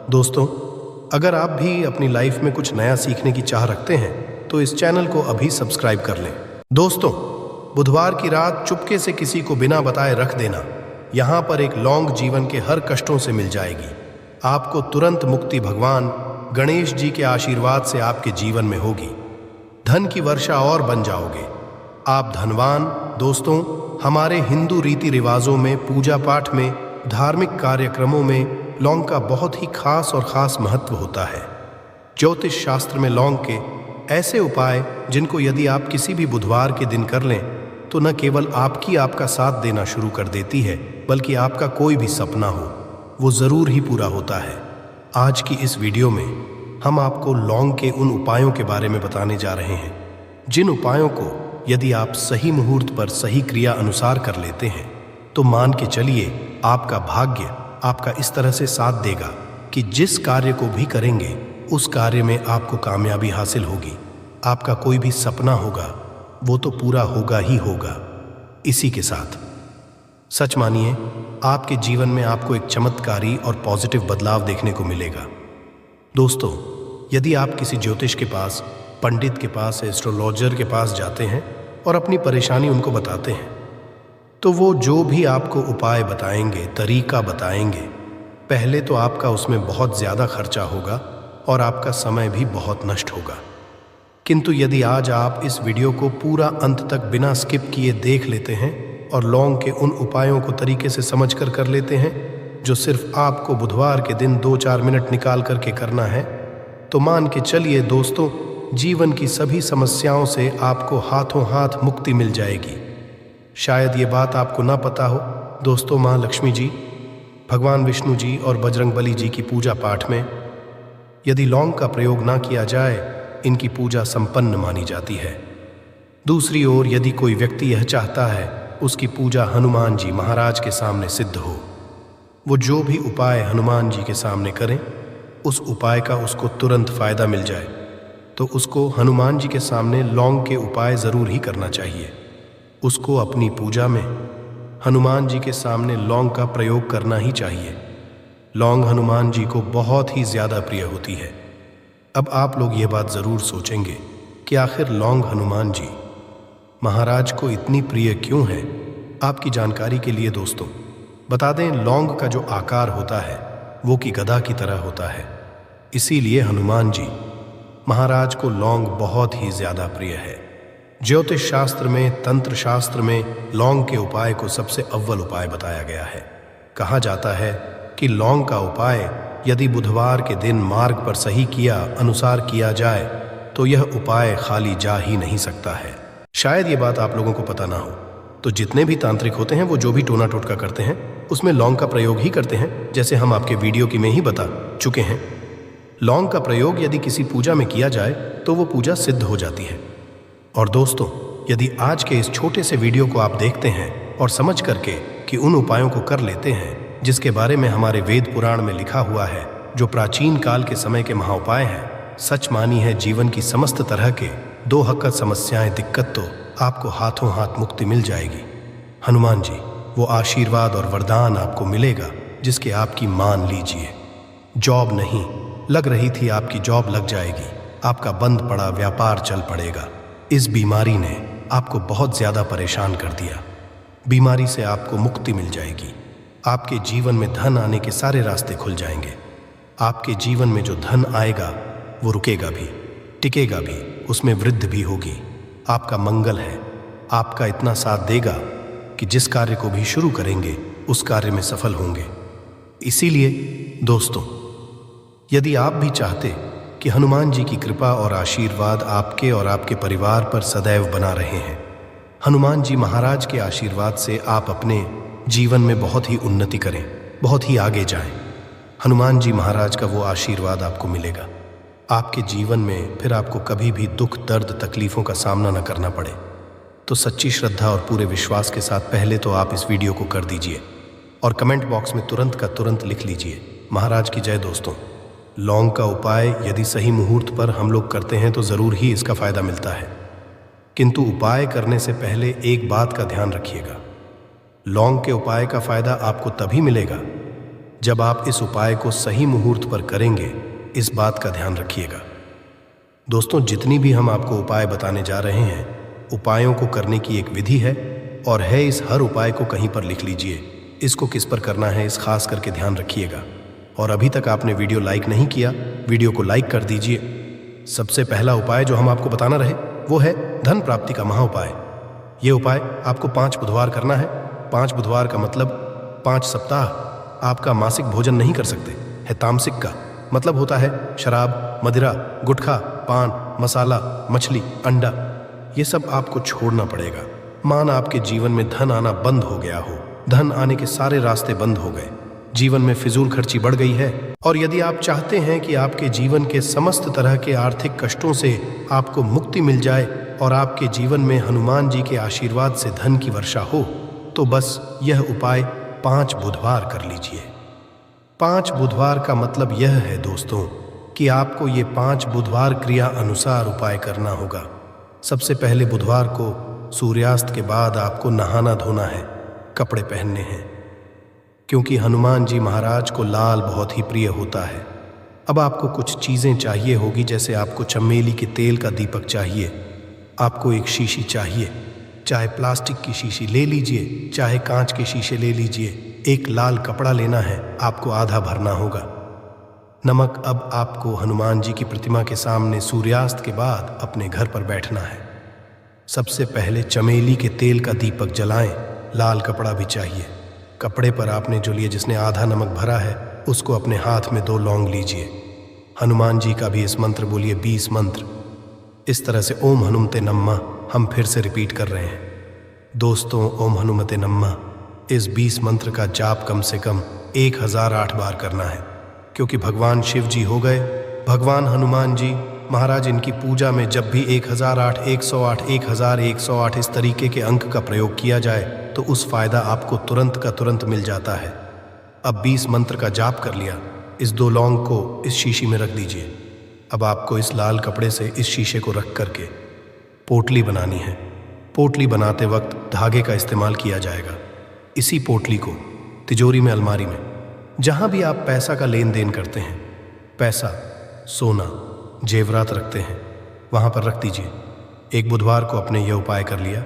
दोस्तों, अगर आप भी अपनी लाइफ में कुछ नया सीखने की चाह रखते हैं तो इस चैनल को अभी सब्सक्राइब कर लें। दोस्तों, बुधवार की रात चुपके से किसी को बिना बताए रख देना, यहाँ पर एक लौंग जीवन के हर कष्टों से मिल जाएगी। आपको तुरंत मुक्ति भगवान गणेश जी के आशीर्वाद से आपके जीवन में होगी। धन की वर्षा और बन जाओगे, आप धनवान। दोस्तों, हमारे हिंदू रीति रिवाजों में, पूजा पाठ में, धार्मिक कार्यक्रमों में लौंग का बहुत ही खास महत्व होता है। ज्योतिष शास्त्र में लौंग के ऐसे उपाय जिनको यदि आप किसी भी बुधवार के दिन कर लें तो न केवल आपका साथ देना शुरू कर देती है, बल्कि आपका कोई भी सपना हो वो ज़रूर ही पूरा होता है। आज की इस वीडियो में हम आपको लौंग के उन उपायों के बारे में बताने जा रहे हैं जिन उपायों को यदि आप सही मुहूर्त पर सही क्रिया अनुसार कर लेते हैं तो मान के चलिए आपका भाग्य आपका इस तरह से साथ देगा कि जिस कार्य को भी करेंगे उस कार्य में आपको कामयाबी हासिल होगी। आपका कोई भी सपना होगा वो तो पूरा होगा ही होगा। इसी के साथ सच मानिए, आपके जीवन में आपको एक चमत्कारी और पॉजिटिव बदलाव देखने को मिलेगा। दोस्तों, यदि आप किसी ज्योतिष के पास, पंडित के पास, एस्ट्रोलॉजर के पास जाते हैं और अपनी परेशानी उनको बताते हैं तो वो जो भी आपको उपाय बताएंगे, तरीका बताएंगे, पहले तो आपका उसमें बहुत ज़्यादा खर्चा होगा और आपका समय भी बहुत नष्ट होगा। किंतु यदि आज आप इस वीडियो को पूरा अंत तक बिना स्किप किए देख लेते हैं और लौंग के उन उपायों को तरीके से समझ कर लेते हैं जो सिर्फ आपको बुधवार के दिन 2-4 मिनट निकाल करके करना है, तो मान के चलिए दोस्तों, जीवन की सभी समस्याओं से आपको हाथों हाथ मुक्ति मिल जाएगी। शायद ये बात आपको ना पता हो दोस्तों, माँ लक्ष्मी जी, भगवान विष्णु जी और बजरंगबली जी की पूजा पाठ में यदि लौंग का प्रयोग ना किया जाए, इनकी पूजा संपन्न मानी जाती है। दूसरी ओर यदि कोई व्यक्ति यह चाहता है उसकी पूजा हनुमान जी महाराज के सामने सिद्ध हो, वो जो भी उपाय हनुमान जी के सामने करें उस उपाय का उसको तुरंत फायदा मिल जाए, तो उसको हनुमान जी के सामने लौंग के उपाय ज़रूर ही करना चाहिए। उसको अपनी पूजा में हनुमान जी के सामने लौंग का प्रयोग करना ही चाहिए। लौंग हनुमान जी को बहुत ही ज़्यादा प्रिय होती है। अब आप लोग ये बात ज़रूर सोचेंगे कि आखिर लौंग हनुमान जी महाराज को इतनी प्रिय क्यों है। आपकी जानकारी के लिए दोस्तों बता दें, लौंग का जो आकार होता है वो की गदा की तरह होता है, इसीलिए हनुमान जी महाराज को लौंग बहुत ही ज़्यादा प्रिय है। ज्योतिष शास्त्र में, तंत्र शास्त्र में लौंग के उपाय को सबसे अव्वल उपाय बताया गया है। कहा जाता है कि लौंग का उपाय यदि बुधवार के दिन मार्ग पर सही अनुसार किया जाए तो यह उपाय खाली जा ही नहीं सकता है। शायद ये बात आप लोगों को पता ना हो, तो जितने भी तांत्रिक होते हैं वो जो भी टोना टोटका करते हैं उसमें लौंग का प्रयोग ही करते हैं, जैसे हम आपके वीडियो की में ही बता चुके हैं। लौंग का प्रयोग यदि किसी पूजा में किया जाए तो वो पूजा सिद्ध हो जाती है। और दोस्तों, यदि आज के इस छोटे से वीडियो को आप देखते हैं और समझ करके कि उन उपायों को कर लेते हैं जिसके बारे में हमारे वेद पुराण में लिखा हुआ है, जो प्राचीन काल के समय के महाउपाय हैं, सच मानी है जीवन की समस्त तरह के दो हक़ समस्याएं, दिक्कत तो आपको हाथों हाथ मुक्ति मिल जाएगी। हनुमान जी वो आशीर्वाद और वरदान आपको मिलेगा जिसके आपकी मान लीजिए जॉब नहीं लग रही थी, आपकी जॉब लग जाएगी। आपका बंद पड़ा व्यापार चल पड़ेगा। इस बीमारी ने आपको बहुत ज़्यादा परेशान कर दिया, बीमारी से आपको मुक्ति मिल जाएगी। आपके जीवन में धन आने के सारे रास्ते खुल जाएंगे। आपके जीवन में जो धन आएगा वो रुकेगा भी, टिकेगा भी, उसमें वृद्धि भी होगी। आपका मंगल है, आपका इतना साथ देगा कि जिस कार्य को भी शुरू करेंगे उस कार्य में सफल होंगे। इसीलिए दोस्तों, यदि आप भी चाहते कि हनुमान जी की कृपा और आशीर्वाद आपके और आपके परिवार पर सदैव बना रहे हैं, हनुमान जी महाराज के आशीर्वाद से आप अपने जीवन में बहुत ही उन्नति करें, बहुत ही आगे जाएं, हनुमान जी महाराज का वो आशीर्वाद आपको मिलेगा। आपके जीवन में फिर आपको कभी भी दुख, दर्द, तकलीफ़ों का सामना न करना पड़े। तो सच्ची श्रद्धा और पूरे विश्वास के साथ पहले तो आप इस वीडियो को कर दीजिए और कमेंट बॉक्स में तुरंत का तुरंत लिख लीजिए, महाराज की जय। दोस्तों, लौंग का उपाय यदि सही मुहूर्त पर हम लोग करते हैं तो ज़रूर ही इसका फ़ायदा मिलता है, किंतु उपाय करने से पहले एक बात का ध्यान रखिएगा। लौंग के उपाय का फ़ायदा आपको तभी मिलेगा जब आप इस उपाय को सही मुहूर्त पर करेंगे, इस बात का ध्यान रखिएगा। दोस्तों, जितनी भी हम आपको उपाय बताने जा रहे हैं, उपायों को करने की एक विधि है और है इस हर उपाय को कहीं पर लिख लीजिए। इसको किस पर करना है, इस खास करके ध्यान रखिएगा। और अभी तक आपने वीडियो लाइक नहीं किया, वीडियो को लाइक कर दीजिए। सबसे पहला उपाय जो हम आपको बताना रहे वो है धन प्राप्ति का महा उपाय। ये उपाय आपको 5 बुधवार करना है। 5 बुधवार का मतलब 5 सप्ताह आपका मासिक भोजन नहीं कर सकते है। तामसिक का मतलब होता है शराब, मदिरा, गुटखा, पान, मसाला, मछली, अंडा, ये सब आपको छोड़ना पड़ेगा। मान आपके जीवन में धन आना बंद हो गया हो, धन आने के सारे रास्ते बंद हो गए, जीवन में फिजूल खर्ची बढ़ गई है, और यदि आप चाहते हैं कि आपके जीवन के समस्त तरह के आर्थिक कष्टों से आपको मुक्ति मिल जाए और आपके जीवन में हनुमान जी के आशीर्वाद से धन की वर्षा हो, तो बस यह उपाय 5 बुधवार कर लीजिए। 5 बुधवार का मतलब यह है दोस्तों कि आपको ये 5 बुधवार क्रिया अनुसार उपाय करना होगा। सबसे पहले बुधवार को सूर्यास्त के बाद आपको नहाना धोना है, कपड़े पहनने हैं, क्योंकि हनुमान जी महाराज को लाल बहुत ही प्रिय होता है। अब आपको कुछ चीज़ें चाहिए होगी, जैसे आपको चमेली के तेल का दीपक चाहिए, आपको एक शीशी चाहिए, चाहे प्लास्टिक की शीशी ले लीजिए, चाहे कांच के शीशे ले लीजिए। एक लाल कपड़ा लेना है, आपको आधा भरना होगा। नमक, अब आपको हनुमान जी की प्रतिमा के सामने सूर्यास्त के बाद अपने घर पर बैठना है। सबसे पहले चमेली के तेल का दीपक जलाएं, लाल कपड़ा भी चाहिए। कपड़े पर आपने जो लिए, जिसने आधा नमक भरा है, उसको अपने हाथ में 2 लौंग लीजिए। हनुमान जी का भी इस मंत्र बोलिए, 20 मंत्र। इस तरह से ओम हनुमते नमः हम फिर से रिपीट कर रहे हैं। दोस्तों, ओम हनुमते नमः इस 20 मंत्र का जाप कम से कम 1008 बार करना है, क्योंकि भगवान शिव जी हो गए भगवान हनुमान जी महाराज। इनकी पूजा में जब भी 1008, 108, 1108 इस तरीके के अंक का प्रयोग किया जाए तो उस फायदा आपको तुरंत का तुरंत मिल जाता है। अब 20 मंत्र का जाप कर लिया, इस 2 लौंग को इस शीशी में रख दीजिए। अब आपको इस लाल कपड़े से इस शीशे को रख करके पोटली बनानी है। पोटली बनाते वक्त धागे का इस्तेमाल किया जाएगा। इसी पोटली को तिजोरी में, अलमारी में, जहाँ भी आप पैसा का लेन देन करते हैं, पैसा, सोना, जेवरात रखते हैं, वहाँ पर रख दीजिए। एक बुधवार को आपने यह उपाय कर लिया,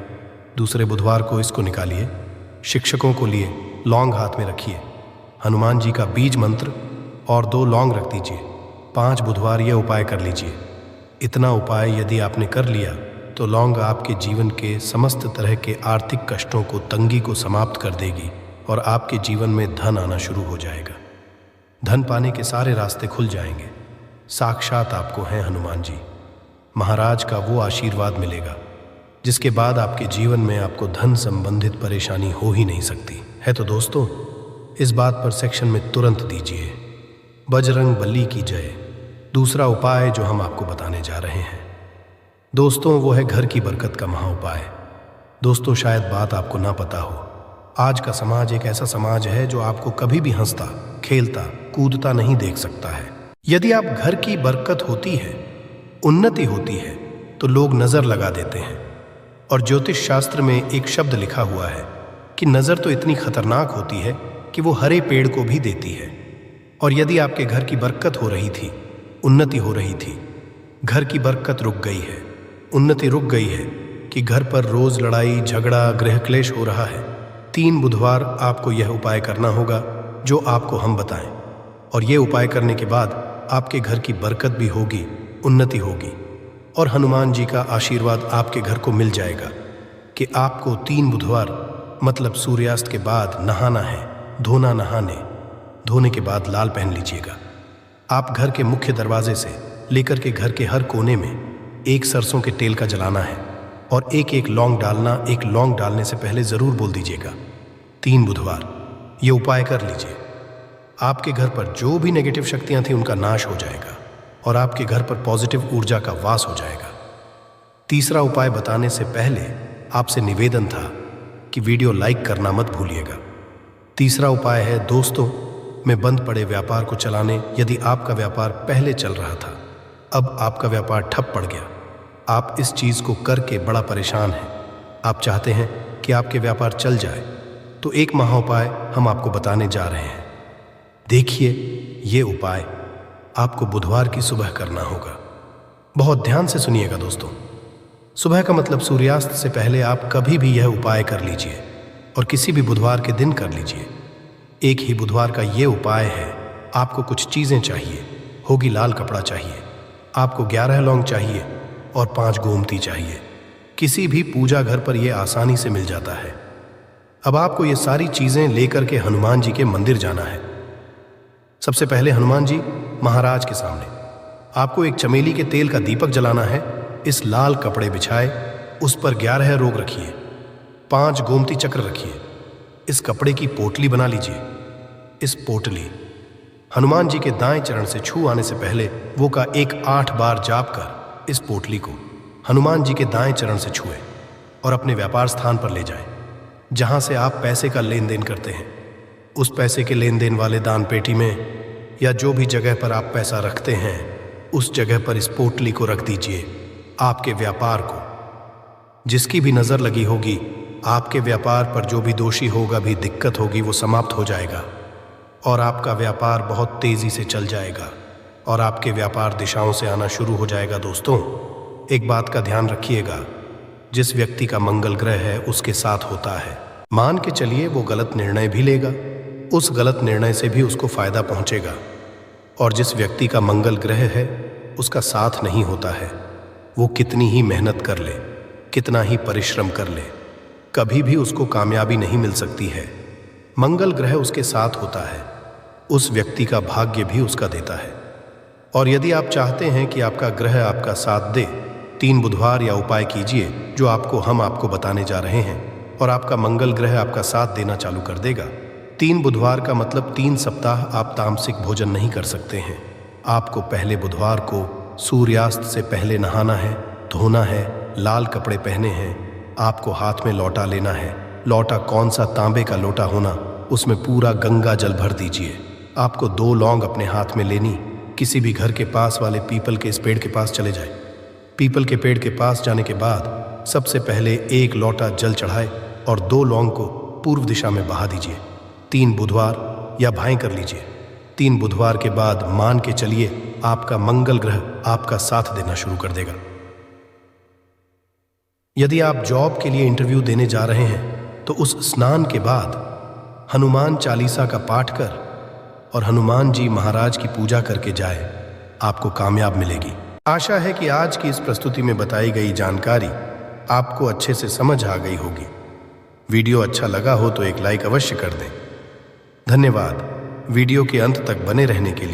दूसरे बुधवार को इसको निकालिए, शिक्षकों को लिए लौंग हाथ में रखिए, हनुमान जी का बीज मंत्र और 2 लौंग रख दीजिए। 5 बुधवार यह उपाय कर लीजिए। इतना उपाय यदि आपने कर लिया तो लौंग आपके जीवन के समस्त तरह के आर्थिक कष्टों को, तंगी को समाप्त कर देगी और आपके जीवन में धन आना शुरू हो जाएगा। धन पाने के सारे रास्ते खुल जाएंगे। साक्षात आपको हैं हनुमान जी महाराज का वो आशीर्वाद मिलेगा जिसके बाद आपके जीवन में आपको धन संबंधित परेशानी हो ही नहीं सकती है। तो दोस्तों, इस बात पर सेक्शन में तुरंत दीजिए बजरंग बली की जय। दूसरा उपाय जो हम आपको बताने जा रहे हैं दोस्तों, वो है घर की बरकत का महा उपाय। दोस्तों, शायद बात आपको ना पता हो, आज का समाज एक ऐसा समाज है जो आपको कभी भी हंसता, खेलता, कूदता नहीं देख सकता है। यदि आप घर की बरकत होती है, उन्नति होती है, तो लोग नजर लगा देते हैं। और ज्योतिष शास्त्र में एक शब्द लिखा हुआ है कि नजर तो इतनी खतरनाक होती है कि वो हरे पेड़ को भी देती है। और यदि आपके घर की बरकत हो रही थी, उन्नति हो रही थी, घर की बरकत रुक गई है, उन्नति रुक गई है कि घर पर रोज लड़ाई झगड़ा गृह क्लेश हो रहा है, 3 बुधवार आपको यह उपाय करना होगा जो आपको हम बताएं। और यह उपाय करने के बाद आपके घर की बरकत भी होगी, उन्नति होगी और हनुमान जी का आशीर्वाद आपके घर को मिल जाएगा कि आपको 3 बुधवार मतलब सूर्यास्त के बाद नहाना है, धोना, धोने के बाद लाल पहन लीजिएगा। आप घर के मुख्य दरवाजे से लेकर के घर के हर कोने में एक सरसों के तेल का जलाना है और एक लौंग डालना। एक लौंग डालने से पहले ज़रूर बोल दीजिएगा 3 बुधवार। ये उपाय कर लीजिए, आपके घर पर जो भी नेगेटिव शक्तियां थी उनका नाश हो जाएगा और आपके घर पर पॉजिटिव ऊर्जा का वास हो जाएगा। तीसरा उपाय बताने से पहले आपसे निवेदन था कि वीडियो लाइक करना मत भूलिएगा। तीसरा उपाय है दोस्तों, में बंद पड़े व्यापार को चलाने। यदि आपका व्यापार पहले चल रहा था, अब आपका व्यापार ठप पड़ गया, आप इस चीज़ को करके बड़ा परेशान हैं, आप चाहते हैं कि आपके व्यापार चल जाए, तो एक महाउपाय हम आपको बताने जा रहे हैं। देखिए, ये उपाय आपको बुधवार की सुबह करना होगा। बहुत ध्यान से सुनिएगा दोस्तों। सुबह का मतलब सूर्यास्त से पहले आप कभी भी यह उपाय कर लीजिए और किसी भी बुधवार के दिन कर लीजिए। एक ही बुधवार का ये उपाय है। आपको कुछ चीज़ें चाहिए होगी। लाल कपड़ा चाहिए, आपको 11 लौंग चाहिए और 5 गोमती चाहिए। किसी भी पूजा घर पर यह आसानी से मिल जाता है। अब आपको ये सारी चीज़ें लेकर के हनुमान जी के मंदिर जाना है। सबसे पहले हनुमान जी महाराज के सामने आपको एक चमेली के तेल का दीपक जलाना है। इस लाल कपड़े बिछाए, उस पर 11 रोग रखिए, 5 गोमती चक्र रखिए। इस कपड़े की पोटली बना लीजिए। इस पोटली हनुमान जी के दाएं चरण से छू आने से पहले वो का 8 बार जाप कर इस पोटली को हनुमान जी के दाएं चरण से छुए और अपने व्यापार स्थान पर ले जाएं, जहां से आप पैसे का लेन देन करते हैं। उस पैसे के लेन देन वाले दान पेटी में या जो भी जगह पर आप पैसा रखते हैं, उस जगह पर इस पोटली को रख दीजिए। आपके व्यापार को जिसकी भी नज़र लगी होगी, आपके व्यापार पर जो भी दोषी होगा, भी दिक्कत होगी, वो समाप्त हो जाएगा और आपका व्यापार बहुत तेज़ी से चल जाएगा और आपके व्यापार दिशाओं से आना शुरू हो जाएगा। दोस्तों, एक बात का ध्यान रखिएगा, जिस व्यक्ति का मंगल ग्रह है उसके साथ होता है। मान के चलिए वो गलत निर्णय भी लेगा, उस गलत निर्णय से भी उसको फायदा पहुंचेगा। और जिस व्यक्ति का मंगल ग्रह है उसका साथ नहीं होता है, वो कितनी ही मेहनत कर ले, कितना ही परिश्रम कर ले, कभी भी उसको कामयाबी नहीं मिल सकती है। मंगल ग्रह उसके साथ होता है, उस व्यक्ति का भाग्य भी उसका देता है। और यदि आप चाहते हैं कि आपका ग्रह आपका साथ दे, 3 बुधवार या उपाय कीजिए जो हम आपको बताने जा रहे हैं और आपका मंगल ग्रह आपका साथ देना चालू कर देगा। 3 बुधवार का मतलब 3 सप्ताह आप तामसिक भोजन नहीं कर सकते हैं। आपको पहले बुधवार को सूर्यास्त से पहले नहाना है, धोना है, लाल कपड़े पहने हैं, आपको हाथ में लोटा लेना है। लोटा कौन सा, तांबे का लोटा होना, उसमें पूरा गंगा जल भर दीजिए। आपको 2 लौंग अपने हाथ में लेनी, किसी भी घर के पास वाले पीपल के इस पेड़ के पास चले जाए। पीपल के पेड़ के पास जाने के बाद सबसे पहले 1 लोटा जल चढ़ाए और 2 लौंग को पूर्व दिशा में बहा दीजिए। 3 बुधवार या भाएं कर लीजिए। 3 बुधवार के बाद मान के चलिए आपका मंगल ग्रह आपका साथ देना शुरू कर देगा। यदि आप जॉब के लिए इंटरव्यू देने जा रहे हैं तो उस स्नान के बाद हनुमान चालीसा का पाठ कर और हनुमान जी महाराज की पूजा करके जाए, आपको कामयाब मिलेगी। आशा है कि आज की इस प्रस्तुति में बताई गई जानकारी आपको अच्छे से समझ आ गई होगी। वीडियो अच्छा लगा हो तो एक लाइक अवश्य कर दें। धन्यवाद वीडियो के अंत तक बने रहने के लिए।